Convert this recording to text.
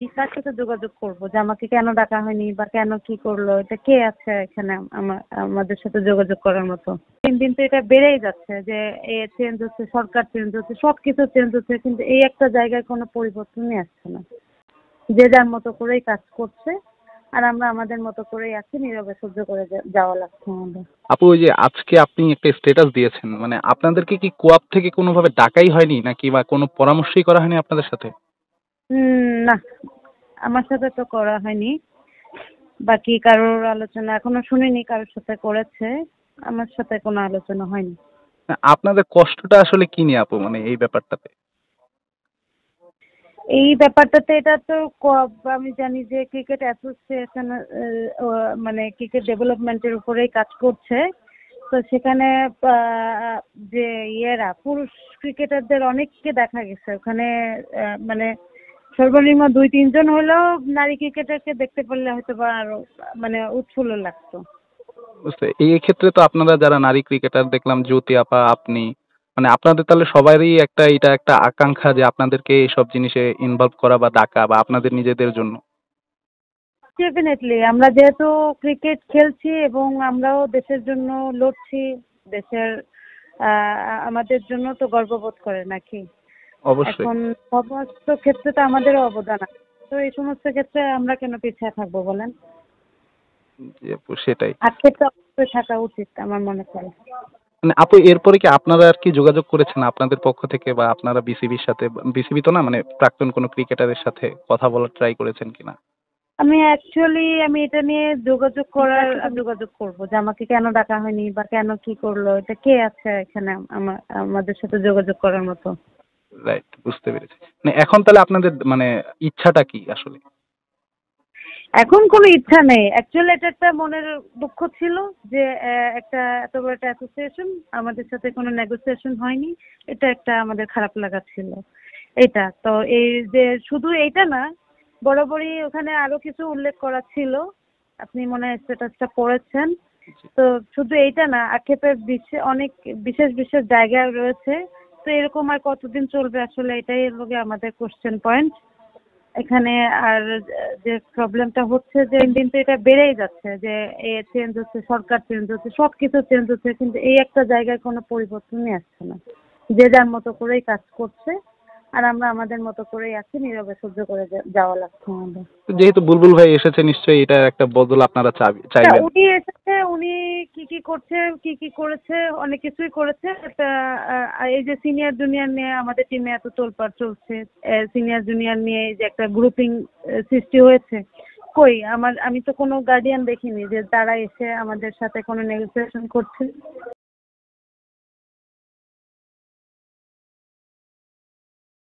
কার সাথে যোগাযোগ করব যে আমাকে কেন ডাকা হয়নি বা কেন কি করলো, এটা কে আছে এখানে আমাদের সাথে যোগাযোগ করার মতো? দিন দিন তো এটা বেড়েই যাচ্ছে যে এ চেঞ্জ হচ্ছে, সরকার চেঞ্জ হচ্ছে, সবকিছু চেঞ্জ হচ্ছে, কিন্তু এই একটা জায়গায় কোনো পরিবর্তনই আসছে না। যে যার মতো করেই কাজ করছে, আর আমরা আমাদের মতো করেই আছি, নীরবে সহ্য করে যাওয়া লাগছে আমাদের। আপু, ওই যে আজকে আপনি একটা স্ট্যাটাস দিয়েছেন, মানে আপনাদেরকে কি কোয়াপ থেকে কোনোভাবে ডাকাই হয়নি নাকি, বা কোনো পরামর্শই করা হয়নি আপনাদের সাথে? না, আমার সাথে তো করা হয়নি। বাকি কারোর আলোচনা এখনো শুনিনি কারোর সাথে করেছে। আমার সাথে কোনো আলোচনা হয়নি। না, আপনাদের কষ্টটা আসলে কি নিয়ে আপু, মানে এই ব্যাপারটাতে? এই ব্যাপারটাতে এটা তো আমি জানি যে ক্রিকেট অ্যাসোসিয়েশন মানে ক্রিকেট ডেভেলপমেন্টের উপরেই কাজ করছে। তো সেখানে যে পুরুষ ক্রিকেটারদের অনেককে দেখা গেছে ওখানে। মানে সর্বনিম্ন 2-3 জন হলেও নারী ক্রিকেটারকে দেখতে পারলে হয়তো বা আরো মানে উৎফুল্ল লাগতো। বুঝতে, এই ক্ষেত্রে তো আপনারা যারা নারী ক্রিকেটার দেখলাম, জ্যোতি আপা, আপনি, মানে আপনাদের তাহলে সবারই একটা এটা একটা আকাঙ্ক্ষা যে আপনাদেরকে এইসব জিনিসে ইনভলভ করা বা ডাকা, বা আপনাদের নিজেদের জন্য। ডেফিনেটলি আমরা যেহেতু ক্রিকেট খেলছি এবং আমরাও দেশের জন্য লড়ছি, দেশের আমাদের জন্য তো গর্ববোধ করে নাকি? অবশ্যই। এখন সমস্ত ক্ষেত্রে তো আমাদেরও অবদান আছে। তো এই সমস্ত ক্ষেত্রে আমরা কেন পিছিয়ে থাকবো বলেন? জি আপু, সেটাই। আক্ষেপ তো অবশ্যই থাকা উচিত আমার মনে হয়। মানে আপু, এরপরে কি আপনারা আর কি যোগাযোগ করেছেন আপনাদের পক্ষ থেকে, বা আপনারা বিসিবির সাথে, বিসিবি তো না, মানে প্রাক্তন কোনো ক্রিকেটারের সাথে কথা বলার ট্রাই করেছেন কিনা? আমি এটা নিয়ে যোগাযোগ করব যে আমাকে কেন ডাকা হয়নি বা কেন কি করলো, এটা কে আছে এখানে আমাদের সাথে যোগাযোগ করার মতো? রাইট, বুঝতে পেরেছি। মানে এখন তাহলে আপনাদের মানে ইচ্ছাটা কি আসলে? এখন কোনো ইচ্ছা নেই। অ্যাকচুয়ালি এটা একটা মনের দুঃখ ছিল যে একটা এত বড় একটা অ্যাসোসিয়েশন, আমাদের সাথে কোনো নেগোসিয়েশন হয়নি। এটা একটা আমাদের খারাপ লাগা ছিল। এটা তো এই যে শুধু এইটা না, বরাবরই ওখানে আরো কিছু উল্লেখ করা ছিল। আপনি মনে হয় স্ট্যাটাসটা পড়েছেন। তো শুধু এইটা না, আক্ষেপের অনেক বিশেষ বিশেষ জায়গা রয়েছে। তো এরকম আর কতদিন চলবে আসলে, এটাই হলো গিয়ে আমাদের কোশ্চেন পয়েন্ট এখানে। আর যে প্রবলেমটা হচ্ছে যে দিন তো এটা বেড়েই যাচ্ছে যে এ চেঞ্জ হচ্ছে, সরকার চেঞ্জ হচ্ছে, সবকিছু চেঞ্জ হচ্ছে, কিন্তু এই একটা জায়গায় কোনো পরিবর্তনই আসছে না। যে যার মতো করেই কাজ করছে, আর আমরা আমাদের মতো করেই আছি, নীরবে সহ্য করে যাওয়া লাগছে আমাদের। যেহেতু বুলবুল ভাই এসেছে, নিশ্চয়ই এটার একটা বদল আপনারা চাইবেন। উনি এসেছে, উনি কি কি করছে, কি কি করেছে, অনেক কিছুই করেছে। এই যে সিনিয়র জুনিয়র নিয়ে আমাদের টিমে এত তোলপাড় চলছে, সিনিয়র জুনিয়র নিয়ে এই যে একটা গ্রুপিং সৃষ্টি হয়েছে, কই আমি তো কোনো গার্ডিয়ান দেখিনি যে তারা এসে আমাদের সাথে কোনো নেগোসিয়েশন করছে।